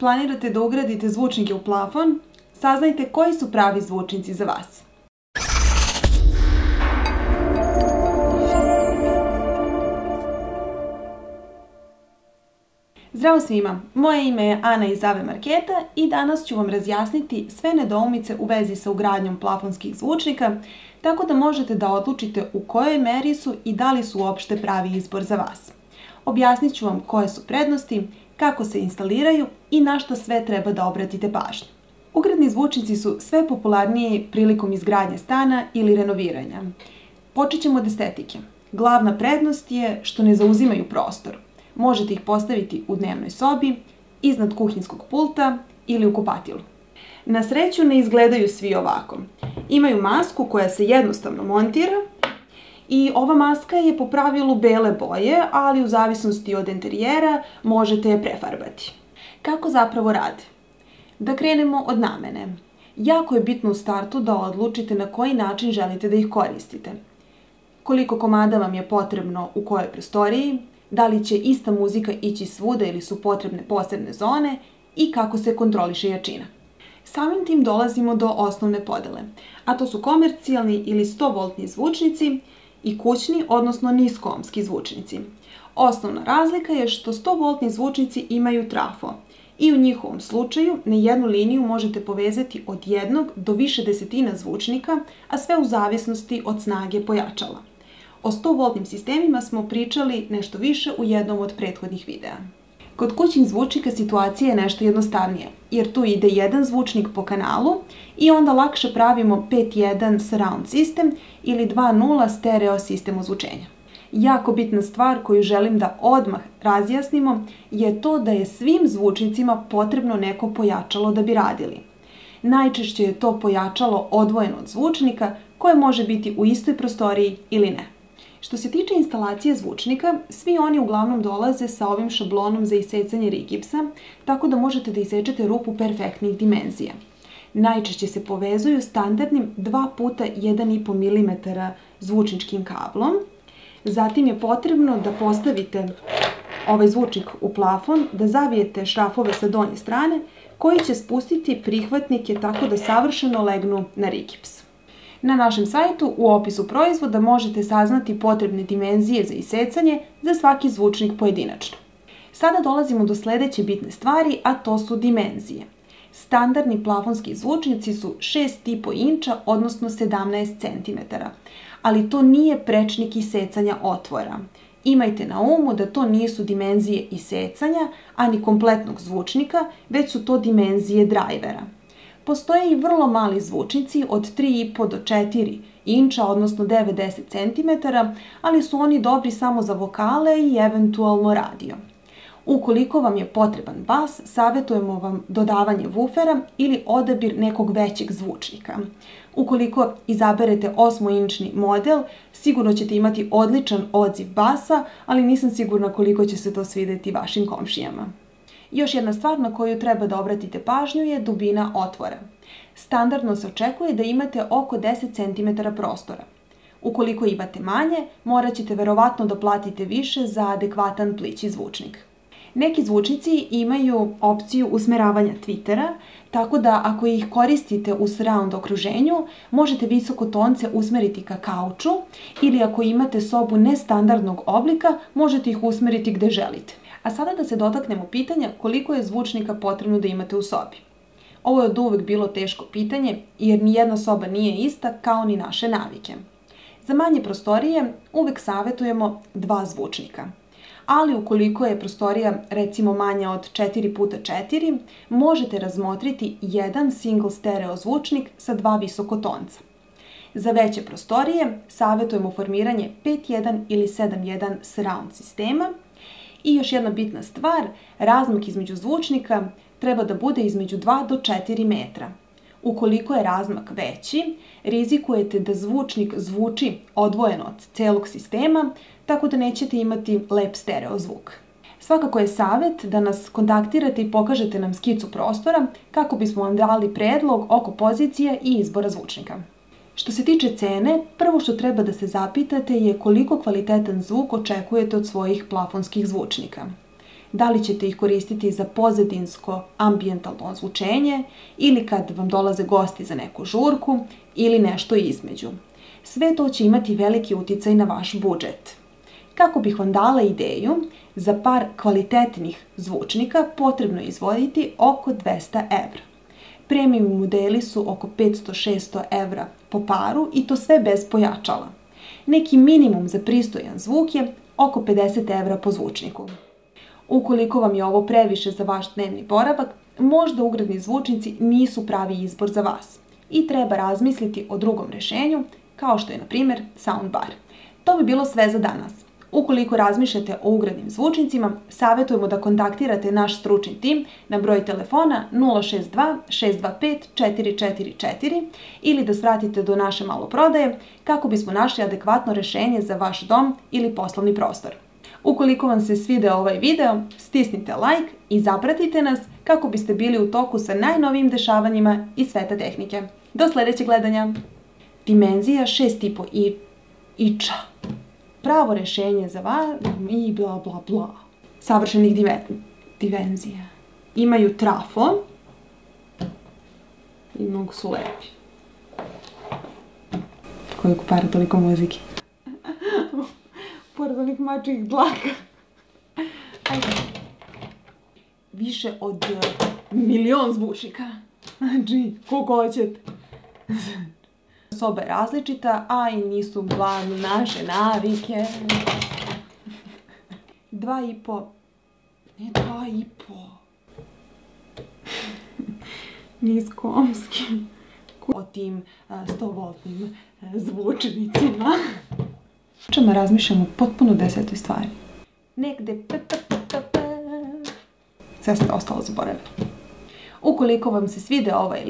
planirate da ugradite zvučnike u plafon, saznajte koji su pravi zvučnici za vas. Zdravo svima, moje ime je Ana iz Ave Marketa i danas ću vam razjasniti sve nedoumice u vezi sa ugradnjom plafonskih zvučnika, tako da možete da odlučite u kojoj meri su i da li su uopšte pravi izbor za vas. Objasnit ću vam koje su prednosti, kako se instaliraju i na što sve treba da obratite pažnju. Ugradni zvučnici su sve popularniji prilikom izgradnje stana ili renoviranja. Počet ćemo od estetike. Glavna prednost je što ne zauzimaju prostor. Možete ih postaviti u dnevnoj sobi, iznad kuhinjskog pulta ili u kupatilu. Na sreću ne izgledaju svi ovako. Imaju masku koja se jednostavno montira i ova maska je po pravilu bele boje, ali u zavisnosti od interijera možete je prefarbati. Kako zapravo rade? Da krenemo od namene. Jako je bitno u startu da odlučite na koji način želite da ih koristite. Koliko komada vam je potrebno u kojoj prostoriji, da li će ista muzika ići svuda ili su potrebne posebne zone i kako se kontroliše jačina. Samim tim dolazimo do osnovne podele, a to su komercijalni ili 100-voltni zvučnici i kućni, odnosno niskoohmski zvučnici. Osnovna razlika je što 100-voltni zvučnici imaju trafo i u njihovom slučaju na jednu liniju možete povezati od jednog do više desetina zvučnika, a sve u zavisnosti od snage pojačala. O 100-voltnim sistemima smo pričali nešto više u jednom od prethodnih videa. Kod kućnih zvučnika situacija je nešto jednostavnija, jer tu ide jedan zvučnik po kanalu i onda lakše pravimo 5.1 surround sistem ili 2.0 stereo sistem ozvučenja. Jako bitna stvar koju želim da odmah razjasnimo je to da je svim zvučnicima potrebno neko pojačalo da bi radili. Najčešće je to pojačalo odvojeno od zvučnika koje može biti u istoj prostoriji ili ne. Što se tiče instalacije zvučnika, svi oni uglavnom dolaze sa ovim šablonom za isecanje rigipsa, tako da možete da isečete rupu perfektnih dimenzija. Najčešće se povezuju standardnim 2 puta 1,5 mm zvučničkim kablom. Zatim je potrebno da postavite ovaj zvučnik u plafon, da zavijete šrafove sa donje strane, koji će spustiti prihvatnike tako da savršeno legnu na rigips. Na našem sajtu u opisu proizvoda možete saznati potrebne dimenzije za isecanje za svaki zvučnik pojedinačno. Sada dolazimo do sledeće bitne stvari, a to su dimenzije. Standardni plafonski zvučnici su 6,5 inča, odnosno 17 cm, ali to nije prečnik isecanja otvora. Imajte na umu da to nisu dimenzije isecanja, ani kompletnog zvučnika, već su to dimenzije drajvera. Postoje i vrlo mali zvučnici od 3,5 do 4 inča, odnosno 9-10 cm, ali su oni dobri samo za vokale i eventualno radio. Ukoliko vam je potreban bas, savjetujemo vam dodavanje wufera ili odabir nekog većeg zvučnika. Ukoliko izaberete 8-inčni model, sigurno ćete imati odličan odziv basa, ali nisam sigurna koliko će se to svideti vašim komšijama. Još jedna stvar na koju treba da obratite pažnju je dubina otvora. Standardno se očekuje da imate oko 10 cm prostora. Ukoliko imate manje, morat ćete verovatno da platite više za adekvatan plići zvučnik. Neki zvučnici imaju opciju usmeravanja tvitera, tako da ako ih koristite u surround okruženju, možete visokotonce usmeriti ka kauču ili ako imate sobu nestandardnog oblika, možete ih usmeriti gde želite. A sada da se dotaknemo pitanja koliko je zvučnika potrebno da imate u sobi. Ovo je od uvek bilo teško pitanje jer nijedna soba nije ista kao ni naše navike. Za manje prostorije uvek savjetujemo 2 zvučnika. Ali ukoliko je prostorija recimo manja od 4x4, možete razmotriti jedan single stereo zvučnik sa 2 visokotonca. Za veće prostorije savjetujemo formiranje 5.1 ili 7.1 surround sistema. I još jedna bitna stvar, razmak između zvučnika treba da bude između 2 do 4 metra. Ukoliko je razmak veći, rizikujete da zvučnik zvuči odvojeno od celog sistema, tako da nećete imati lep stereo zvuk. Svakako je savjet da nas kontaktirate i pokažete nam skicu prostora kako bismo vam dali predlog oko pozicije i izbora zvučnika. Što se tiče cene, prvo što treba da se zapitate je koliko kvalitetan zvuk očekujete od svojih plafonskih zvučnika. Da li ćete ih koristiti za pozadinsko ambijentalno ozvučenje ili kad vam dolaze gosti za neku žurku ili nešto između. Sve to će imati veliki uticaj na vaš budžet. Kako bih vam dala ideju, za par kvalitetnih zvučnika potrebno je izdvojiti oko 200 evra. Premium modeli su oko 500-600 evra po paru i to sve bez pojačala. Neki minimum za pristojan zvuk je oko 50 evra po zvučniku. Ukoliko vam je ovo previše za vaš dnevni boravak, možda ugradni zvučnici nisu pravi izbor za vas i treba razmisliti o drugom rešenju, kao što je, na primjer, soundbar. To bi bilo sve za danas. Ukoliko razmišljate o ugradnim zvučnicima, savjetujemo da kontaktirate naš stručni tim na broj telefona 062 625 444 ili da svratite do naše maloprodaje kako bismo našli adekvatno rešenje za vaš dom ili poslovni prostor. Ukoliko vam se svideo ovaj video, stisnite like i zapratite nas kako biste bili u toku sa najnovijim dešavanjima iz sveta tehnike. Do sljedećeg gledanja! Dimenzija 6,5 inča. Pravo rešenje za vas i bla bla bla. Savršenih dimenzija. Imaju trafo i mnogo su lepi. Koliko para, toliko muzike. Pored onih mačih dlaka. Ajde. Više od 1.000.000 zvučnika. Znači, koliko hoćete. Soba je različita, a i nisu glavne naše navike. 2,5. Ne 2,5. Niskomski. O tim 100-voltnim zvučnicima. Čemu razmišljamo potpuno desetoj stvari. Negde sve ste ostalo zaboravili. Ukoliko vam se svideo ovaj